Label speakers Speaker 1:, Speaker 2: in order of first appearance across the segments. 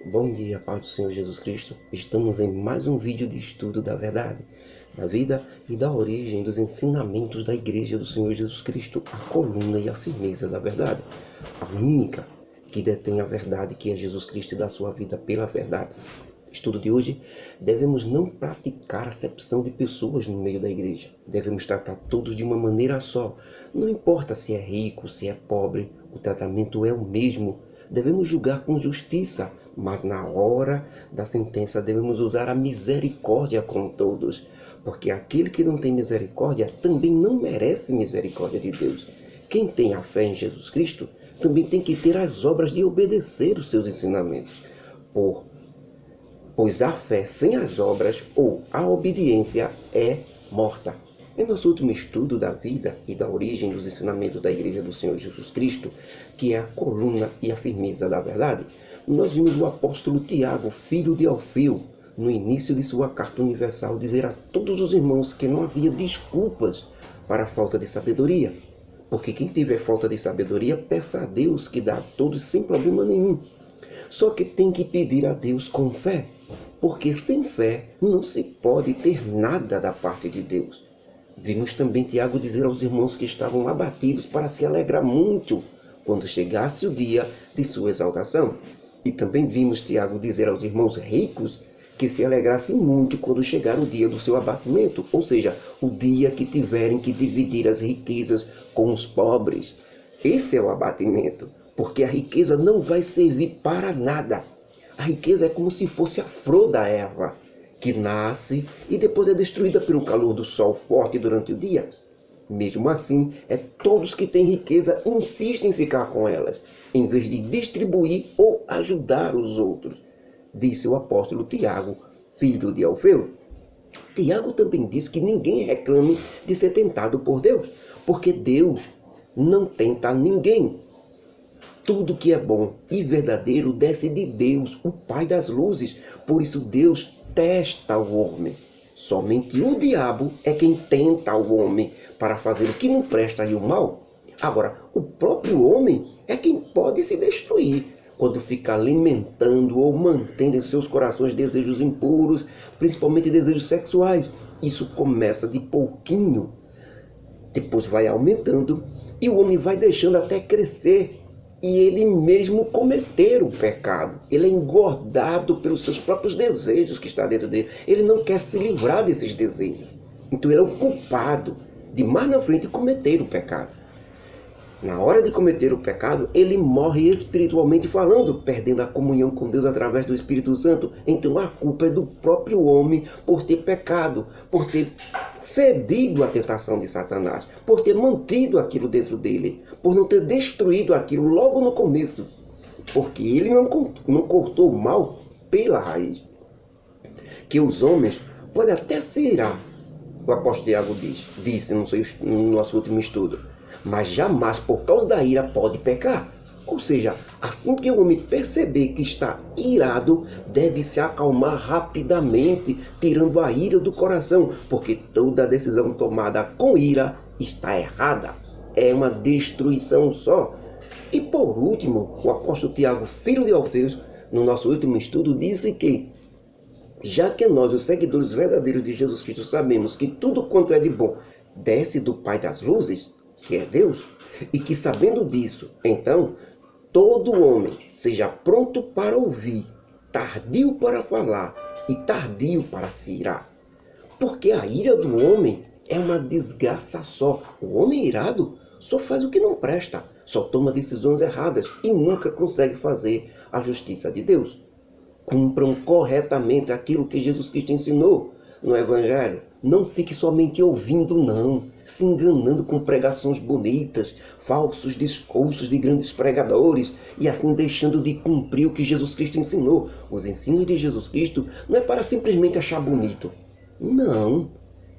Speaker 1: Bom dia, paz do Senhor Jesus Cristo. Estamos em mais um vídeo de estudo da verdade, da vida e da origem dos ensinamentos da Igreja do Senhor Jesus Cristo, a coluna e a firmeza da verdade, a única que detém a verdade, que é Jesus Cristo, e dá sua vida pela verdade. Estudo de hoje: devemos não praticar acepção de pessoas no meio da igreja. Devemos tratar todos de uma maneira só. Não importa se é rico, se é pobre, o tratamento é o mesmo. Devemos julgar com justiça, mas na hora da sentença devemos usar a misericórdia com todos, porque aquele que não tem misericórdia também não merece misericórdia de Deus. Quem tem a fé em Jesus Cristo também tem que ter as obras de obedecer os seus ensinamentos. Pois a fé sem as obras, ou a obediência, é morta. Em nosso último estudo da vida e da origem dos ensinamentos da Igreja do Senhor Jesus Cristo, que é a coluna e a firmeza da verdade, nós vimos o apóstolo Tiago, filho de Alfeu, no início de sua carta universal, dizer a todos os irmãos que não havia desculpas para a falta de sabedoria. Porque quem tiver falta de sabedoria, peça a Deus, que dá a todos sem problema nenhum. Só que tem que pedir a Deus com fé, porque sem fé não se pode ter nada da parte de Deus. Vimos também Tiago dizer aos irmãos que estavam abatidos para se alegrar muito quando chegasse o dia de sua exaltação. E também vimos Tiago dizer aos irmãos ricos que se alegrassem muito quando chegar o dia do seu abatimento, ou seja, o dia que tiverem que dividir as riquezas com os pobres. Esse é o abatimento, porque a riqueza não vai servir para nada. A riqueza é como se fosse a flor da erva, que nasce e depois é destruída pelo calor do sol forte durante o dia. Mesmo assim, todos que têm riqueza insistem em ficar com elas, em vez de distribuir ou ajudar os outros, disse o apóstolo Tiago, filho de Alfeu. Tiago também diz que ninguém reclame de ser tentado por Deus, porque Deus não tenta ninguém. Tudo que é bom e verdadeiro desce de Deus, o Pai das luzes. Por isso Deus testa o homem. Somente o diabo é quem tenta o homem para fazer o que não presta e o mal. Agora, o próprio homem é quem pode se destruir quando fica alimentando ou mantendo em seus corações desejos impuros, principalmente desejos sexuais. Isso começa de pouquinho, depois vai aumentando e o homem vai deixando até crescer e ele mesmo cometer o pecado. Ele é engordado pelos seus próprios desejos que está dentro dele. Ele não quer se livrar desses desejos. Então ele é o culpado de mais na frente cometer o pecado. Na hora de cometer o pecado, ele morre espiritualmente falando, perdendo a comunhão com Deus através do Espírito Santo. Então a culpa é do próprio homem por ter pecado, por ter cedido à tentação de Satanás, por ter mantido aquilo dentro dele, por não ter destruído aquilo logo no começo, porque ele não cortou o mal pela raiz. Que os homens podem até se irar, o apóstolo Tiago disse no nosso último estudo, mas jamais por causa da ira pode pecar. Ou seja, assim que o homem perceber que está irado, deve se acalmar rapidamente, tirando a ira do coração, porque toda decisão tomada com ira está errada. É uma destruição só. E por último, o apóstolo Tiago, filho de Alfeu, no nosso último estudo, disse que, já que nós, os seguidores verdadeiros de Jesus Cristo, sabemos que tudo quanto é de bom desce do Pai das luzes, que é Deus, e que sabendo disso, então, todo homem seja pronto para ouvir, tardio para falar e tardio para se irar. Porque a ira do homem é uma desgraça só. O homem irado só faz o que não presta, só toma decisões erradas e nunca consegue fazer a justiça de Deus. Cumpram corretamente aquilo que Jesus Cristo ensinou no Evangelho. Não fique somente ouvindo, não, se enganando com pregações bonitas, falsos discursos de grandes pregadores e assim deixando de cumprir o que Jesus Cristo ensinou. Os ensinos de Jesus Cristo não é para simplesmente achar bonito. Não,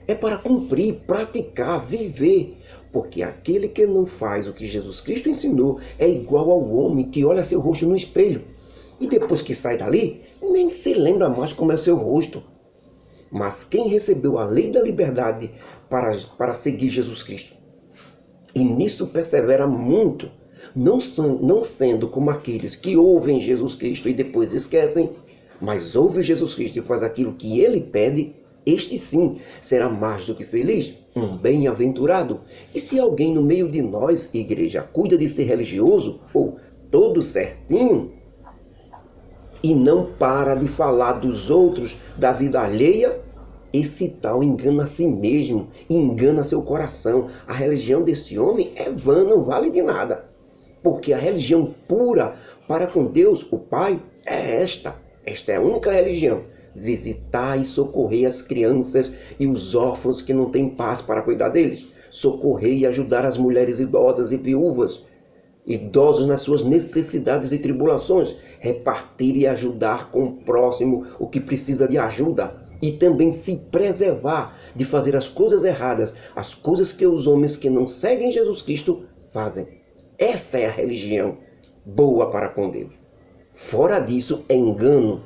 Speaker 1: é para cumprir, praticar, viver. Porque aquele que não faz o que Jesus Cristo ensinou é igual ao homem que olha seu rosto no espelho e depois que sai dali, nem se lembra mais como é o seu rosto. Mas quem recebeu a lei da liberdade para seguir Jesus Cristo, e nisso persevera muito, não sendo como aqueles que ouvem Jesus Cristo e depois esquecem, mas ouve Jesus Cristo e faz aquilo que ele pede, este sim será mais do que feliz, um bem-aventurado. E se alguém no meio de nós, igreja, cuida de ser religioso, ou todo certinho, e não para de falar dos outros, da vida alheia, esse tal engana a si mesmo, engana seu coração. A religião desse homem é vã, não vale de nada. Porque a religião pura para com Deus, o Pai, é esta. Esta é a única religião. Visitar e socorrer as crianças e os órfãos que não têm paz para cuidar deles. Socorrer e ajudar as mulheres idosas e viúvas. Idosos nas suas necessidades e tribulações. Repartir e ajudar com o próximo o que precisa de ajuda. E também se preservar de fazer as coisas erradas, as coisas que os homens que não seguem Jesus Cristo fazem. Essa é a religião boa para com Deus. Fora disso é engano.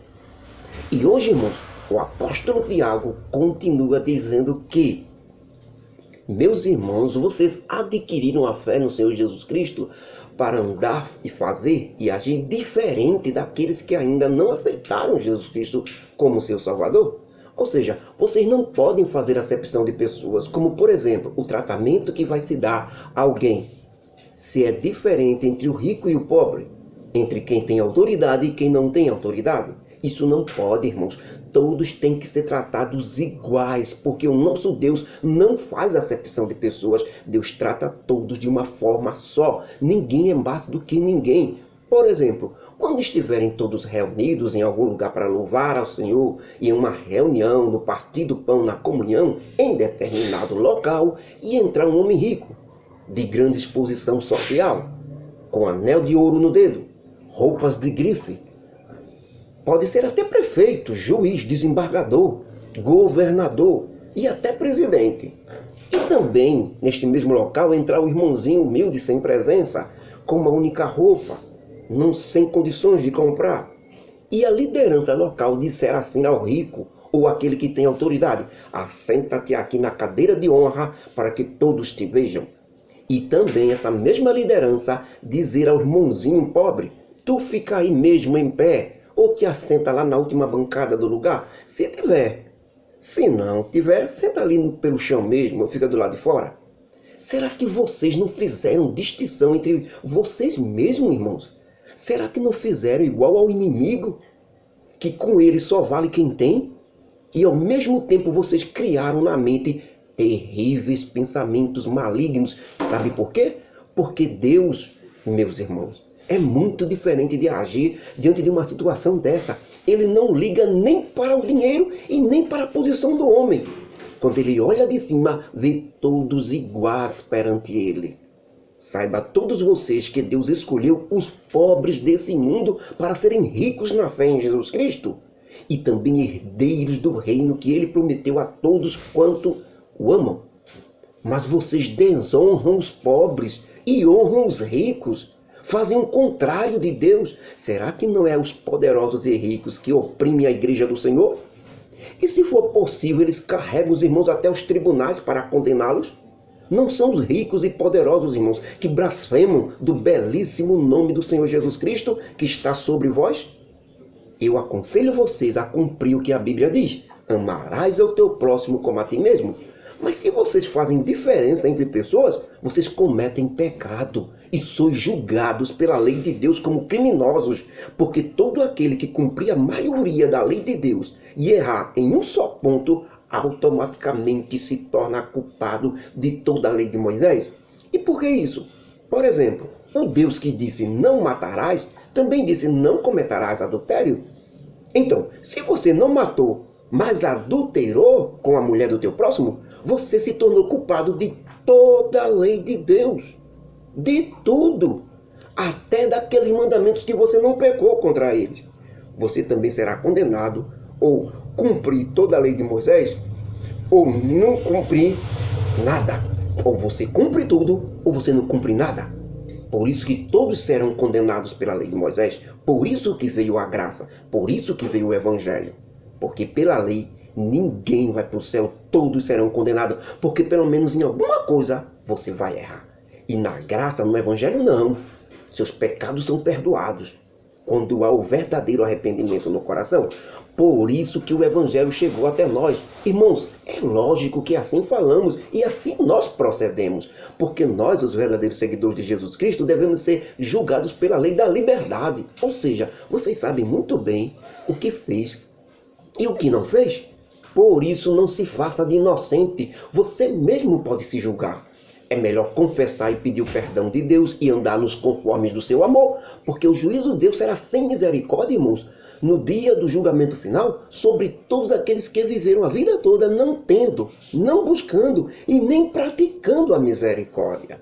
Speaker 1: E hoje, irmãos, o apóstolo Tiago continua dizendo que, meus irmãos, vocês adquiriram a fé no Senhor Jesus Cristo para andar e fazer e agir diferente daqueles que ainda não aceitaram Jesus Cristo como seu Salvador. Ou seja, vocês não podem fazer acepção de pessoas, como por exemplo, o tratamento que vai se dar a alguém, se é diferente entre o rico e o pobre, entre quem tem autoridade e quem não tem autoridade. Isso não pode, irmãos. Todos têm que ser tratados iguais, porque o nosso Deus não faz acepção de pessoas. Deus trata todos de uma forma só. Ninguém é mais do que ninguém. Por exemplo, quando estiverem todos reunidos em algum lugar para louvar ao Senhor, em uma reunião, no partir do pão, na comunhão, em determinado local, e entrar um homem rico, de grande exposição social, com anel de ouro no dedo, roupas de grife, pode ser até prefeito, juiz, desembargador, governador e até presidente. E também, neste mesmo local, entrar o irmãozinho humilde, sem presença, com uma única roupa, não sem condições de comprar. E a liderança local disser assim ao rico, ou aquele que tem autoridade: assenta-te aqui na cadeira de honra para que todos te vejam. E também essa mesma liderança dizer ao irmãozinho pobre: tu fica aí mesmo em pé, ou te assenta lá na última bancada do lugar, se tiver. Se não tiver, senta ali pelo chão mesmo, ou fica do lado de fora. Será que vocês não fizeram distinção entre vocês mesmos, irmãos? Será que não fizeram igual ao inimigo, que com ele só vale quem tem? E ao mesmo tempo vocês criaram na mente terríveis pensamentos malignos. Sabe por quê? Porque Deus, meus irmãos, é muito diferente de agir diante de uma situação dessa. Ele não liga nem para o dinheiro e nem para a posição do homem. Quando ele olha de cima, vê todos iguais perante ele. Saiba todos vocês que Deus escolheu os pobres desse mundo para serem ricos na fé em Jesus Cristo e também herdeiros do reino que ele prometeu a todos quanto o amam. Mas vocês desonram os pobres e honram os ricos. Fazem o contrário de Deus. Será que não é os poderosos e ricos que oprimem a igreja do Senhor? E se for possível, eles carregam os irmãos até os tribunais para condená-los? Não são os ricos e poderosos, irmãos, que blasfemam do belíssimo nome do Senhor Jesus Cristo que está sobre vós? Eu aconselho vocês a cumprir o que a Bíblia diz: amarás ao teu próximo como a ti mesmo. Mas se vocês fazem diferença entre pessoas, vocês cometem pecado e sois julgados pela lei de Deus como criminosos, porque todo aquele que cumprir a maioria da lei de Deus e errar em um só ponto, automaticamente se torna culpado de toda a lei de Moisés. E por que isso? Por exemplo, o Deus que disse não matarás, também disse não cometerás adultério. Então, se você não matou, mas adulterou com a mulher do teu próximo, você se tornou culpado de toda a lei de Deus. De tudo. Até daqueles mandamentos que você não pecou contra eles. Você também será condenado ou cumprir toda a lei de Moisés, ou não cumprir nada. Ou você cumpre tudo, ou você não cumpre nada. Por isso que todos serão condenados pela lei de Moisés. Por isso que veio a graça. Por isso que veio o evangelho. Porque pela lei ninguém vai para o céu. Todos serão condenados. Porque pelo menos em alguma coisa você vai errar. E na graça, no evangelho, não. seus pecados são perdoados quando há o verdadeiro arrependimento no coração. Por isso que o Evangelho chegou até nós. Irmãos, é lógico que assim falamos e assim nós procedemos, porque nós, os verdadeiros seguidores de Jesus Cristo, devemos ser julgados pela lei da liberdade. Ou seja, vocês sabem muito bem o que fez e o que não fez. Por isso não se faça de inocente. Você mesmo pode se julgar. É melhor confessar e pedir o perdão de Deus e andar nos conformes do seu amor, porque o juízo de Deus será sem misericórdia, irmãos, no dia do julgamento final, sobre todos aqueles que viveram a vida toda não tendo, não buscando e nem praticando a misericórdia.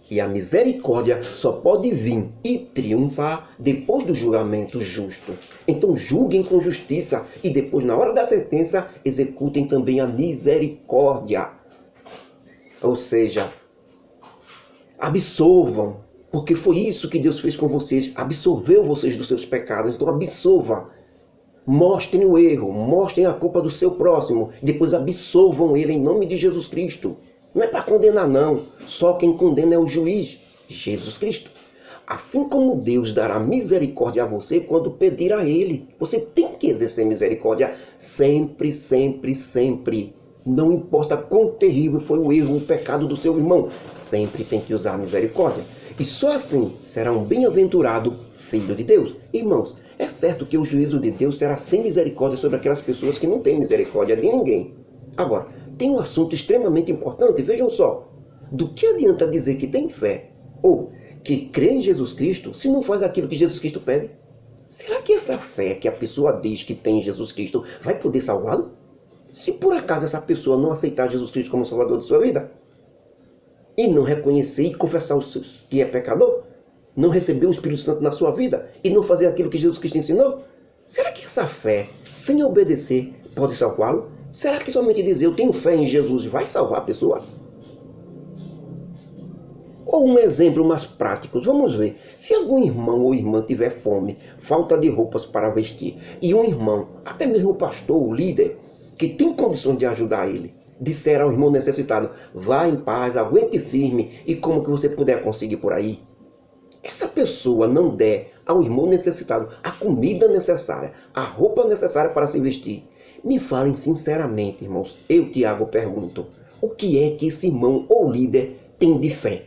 Speaker 1: E a misericórdia só pode vir e triunfar depois do julgamento justo. Então julguem com justiça e depois, na hora da sentença, executem também a misericórdia. Ou seja, absolvam, porque foi isso que Deus fez com vocês, absolveu vocês dos seus pecados. Então absolva, mostrem o erro, mostrem a culpa do seu próximo, depois absolvam ele em nome de Jesus Cristo. Não é para condenar não, só quem condena é o juiz, Jesus Cristo. Assim como Deus dará misericórdia a você quando pedir a Ele, você tem que exercer misericórdia sempre, sempre, sempre. Não importa quão terrível foi o erro, o pecado do seu irmão, sempre tem que usar a misericórdia. E só assim será um bem-aventurado filho de Deus. Irmãos, é certo que o juízo de Deus será sem misericórdia sobre aquelas pessoas que não têm misericórdia de ninguém. Agora, tem um assunto extremamente importante, vejam só. Do que adianta dizer que tem fé ou que crê em Jesus Cristo se não faz aquilo que Jesus Cristo pede? Será que essa fé que a pessoa diz que tem em Jesus Cristo vai poder salvá-lo? Se por acaso essa pessoa não aceitar Jesus Cristo como Salvador de sua vida, e não reconhecer e confessar que é pecador, não receber o Espírito Santo na sua vida, e não fazer aquilo que Jesus Cristo ensinou, será que essa fé, sem obedecer, pode salvá-lo? Será que somente dizer eu tenho fé em Jesus vai salvar a pessoa? Ou um exemplo mais prático, vamos ver. Se algum irmão ou irmã tiver fome, falta de roupas para vestir, e um irmão, até mesmo o pastor, o líder, que tem condições de ajudar ele, disser ao irmão necessitado, vá em paz, aguente firme, e como que você puder conseguir por aí, essa pessoa não der ao irmão necessitado a comida necessária, a roupa necessária para se vestir, me falem sinceramente, irmãos, eu, Tiago, pergunto, o que é que esse irmão ou líder tem de fé?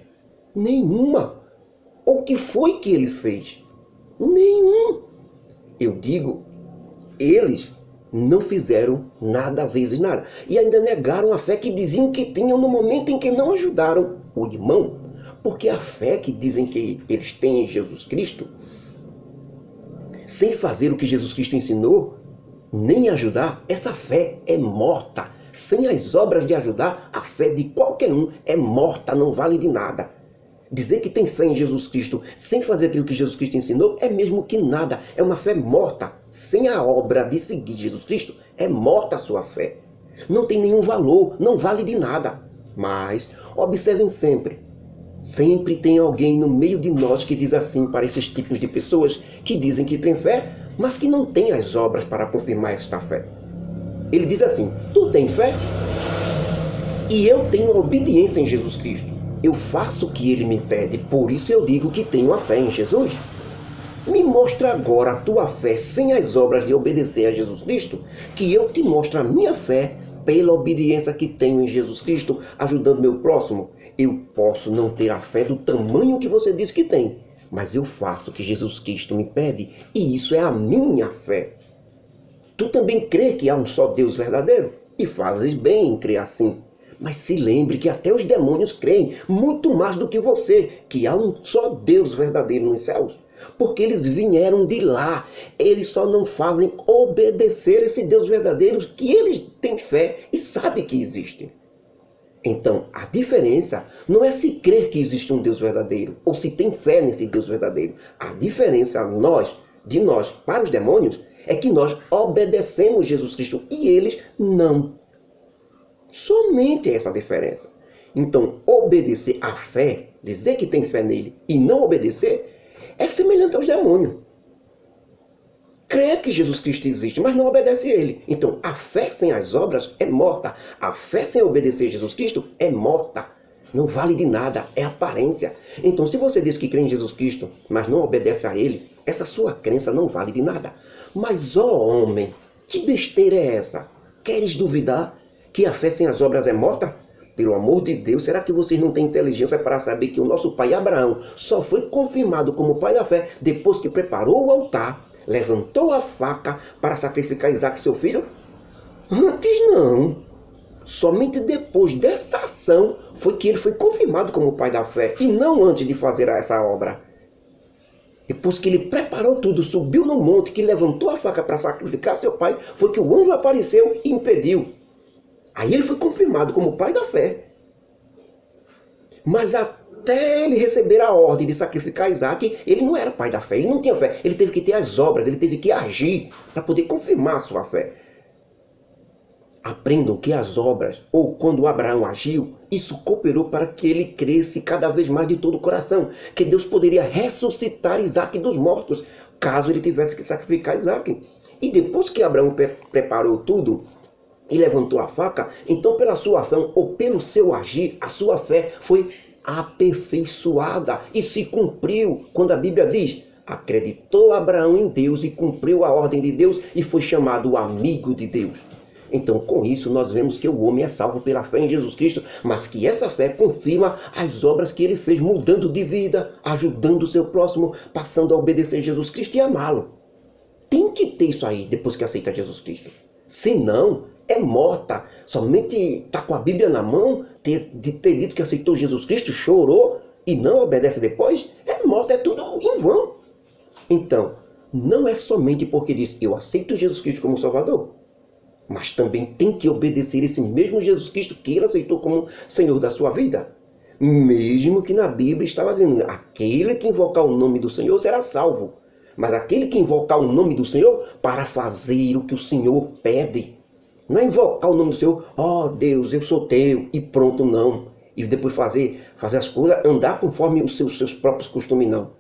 Speaker 1: Nenhuma. O que foi que ele fez? Nenhum. Eu digo, eles não fizeram nada vezes nada. E ainda negaram a fé que diziam que tinham no momento em que não ajudaram o irmão. Porque a fé que dizem que eles têm em Jesus Cristo, sem fazer o que Jesus Cristo ensinou, nem ajudar, essa fé é morta. Sem as obras de ajudar, a fé de qualquer um é morta, não vale de nada. Dizer que tem fé em Jesus Cristo sem fazer aquilo que Jesus Cristo ensinou é mesmo que nada. É uma fé morta. Sem a obra de seguir Jesus Cristo, é morta a sua fé. Não tem nenhum valor, não vale de nada. Mas observem sempre. Sempre tem alguém no meio de nós que diz assim para esses tipos de pessoas que dizem que tem fé, mas que não tem as obras para confirmar esta fé. Ele diz assim, tu tem fé? E eu tenho obediência em Jesus Cristo. Eu faço o que ele me pede, por isso eu digo que tenho a fé em Jesus. Me mostra agora a tua fé sem as obras de obedecer a Jesus Cristo, que eu te mostro a minha fé pela obediência que tenho em Jesus Cristo, ajudando meu próximo. Eu posso não ter a fé do tamanho que você diz que tem, mas eu faço o que Jesus Cristo me pede, e isso é a minha fé. Tu também crê que há um só Deus verdadeiro? E fazes bem em crer assim. Mas se lembre que até os demônios creem, muito mais do que você, que há um só Deus verdadeiro nos céus. Porque eles vieram de lá, eles só não fazem obedecer esse Deus verdadeiro que eles têm fé e sabem que existe. Então, a diferença não é se crer que existe um Deus verdadeiro, ou se tem fé nesse Deus verdadeiro. A diferença de nós para os demônios é que nós obedecemos Jesus Cristo e eles não. Somente essa diferença. Então, obedecer à fé, dizer que tem fé nele e não obedecer, é semelhante aos demônios. Crê que Jesus Cristo existe, mas não obedece a ele. Então, a fé sem as obras é morta. A fé sem obedecer a Jesus Cristo é morta. Não vale de nada, é aparência. Então, se você diz que crê em Jesus Cristo, mas não obedece a Ele, essa sua crença não vale de nada. Mas, ó homem, que besteira é essa? Queres duvidar que a fé sem as obras é morta? Pelo amor de Deus, será que vocês não têm inteligência para saber que o nosso pai Abraão só foi confirmado como pai da fé depois que preparou o altar, levantou a faca para sacrificar Isaque, seu filho? Antes não. Somente depois dessa ação foi que ele foi confirmado como pai da fé, e não antes de fazer essa obra. Depois que ele preparou tudo, subiu no monte, que levantou a faca para sacrificar seu pai, foi que o anjo apareceu e impediu. Aí ele foi confirmado como pai da fé. Mas até ele receber a ordem de sacrificar Isaque, ele não era pai da fé, ele não tinha fé. Ele teve que ter as obras, ele teve que agir para poder confirmar a sua fé. Aprendam que as obras, ou quando Abraão agiu, isso cooperou para que ele cresce cada vez mais de todo o coração, que Deus poderia ressuscitar Isaque dos mortos, caso ele tivesse que sacrificar Isaque. E depois que Abraão preparou tudo e levantou a faca, então pela sua ação ou pelo seu agir, a sua fé foi aperfeiçoada e se cumpriu, quando a Bíblia diz: acreditou Abraão em Deus e cumpriu a ordem de Deus e foi chamado amigo de Deus. Então, com isso, nós vemos que o homem é salvo pela fé em Jesus Cristo, mas que essa fé confirma as obras que ele fez, mudando de vida, ajudando o seu próximo, passando a obedecer a Jesus Cristo e amá-lo. Tem que ter isso aí depois que aceita Jesus Cristo. Senão, é morta. Somente está com a Bíblia na mão, ter dito que aceitou Jesus Cristo, chorou e não obedece depois, é morta, é tudo em vão. Então, não é somente porque diz, eu aceito Jesus Cristo como Salvador, mas também tem que obedecer esse mesmo Jesus Cristo que ele aceitou como Senhor da sua vida. Mesmo que na Bíblia estava dizendo, aquele que invocar o nome do Senhor será salvo. Mas aquele que invocar o nome do Senhor para fazer o que o Senhor pede. Não é invocar o nome do Senhor, ó Deus, eu sou teu, e pronto, não. E depois fazer as coisas, andar conforme os seus próprios costumes, não.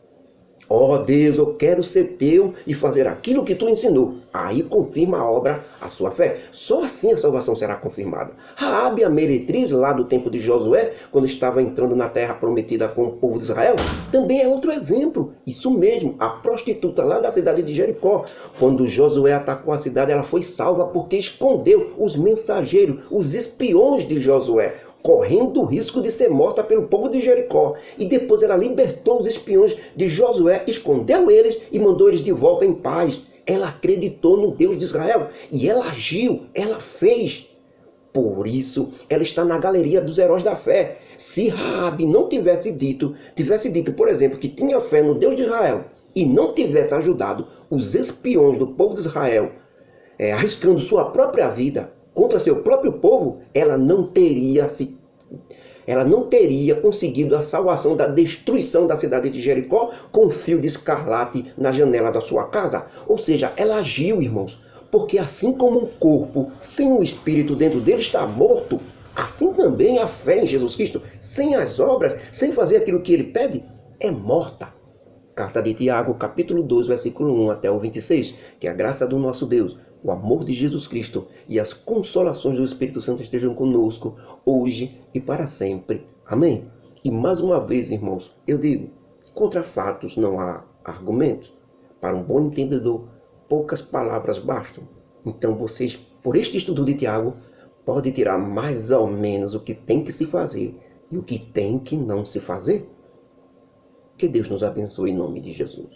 Speaker 1: Ó Deus, eu quero ser teu e fazer aquilo que tu ensinou. Aí confirma a obra, a sua fé. Só assim a salvação será confirmada. Raabe, a meretriz, lá do tempo de Josué, quando estava entrando na terra prometida com o povo de Israel, também é outro exemplo. Isso mesmo, a prostituta lá da cidade de Jericó. Quando Josué atacou a cidade, ela foi salva porque escondeu os mensageiros, os espiões de Josué, correndo o risco de ser morta pelo povo de Jericó. E depois ela libertou os espiões de Josué, escondeu eles e mandou eles de volta em paz. Ela acreditou no Deus de Israel e ela agiu, ela fez. Por isso, ela está na galeria dos heróis da fé. Se Raabe não tivesse dito, por exemplo, que tinha fé no Deus de Israel e não tivesse ajudado os espiões do povo de Israel, arriscando sua própria vida contra seu próprio povo, ela não teria conseguido a salvação da destruição da cidade de Jericó com um fio de escarlate na janela da sua casa. Ou seja, ela agiu, irmãos, porque assim como um corpo sem o espírito dentro dele está morto, assim também a fé em Jesus Cristo, sem as obras, sem fazer aquilo que ele pede, é morta. Carta de Tiago, capítulo 2, versículo 1 até o 26, que a graça do nosso Deus, o amor de Jesus Cristo e as consolações do Espírito Santo estejam conosco, hoje e para sempre. Amém? E mais uma vez, irmãos, eu digo, contra fatos não há argumentos. Para um bom entendedor, poucas palavras bastam. Então vocês, por este estudo de Tiago, podem tirar mais ou menos o que tem que se fazer e o que tem que não se fazer. Que Deus nos abençoe em nome de Jesus.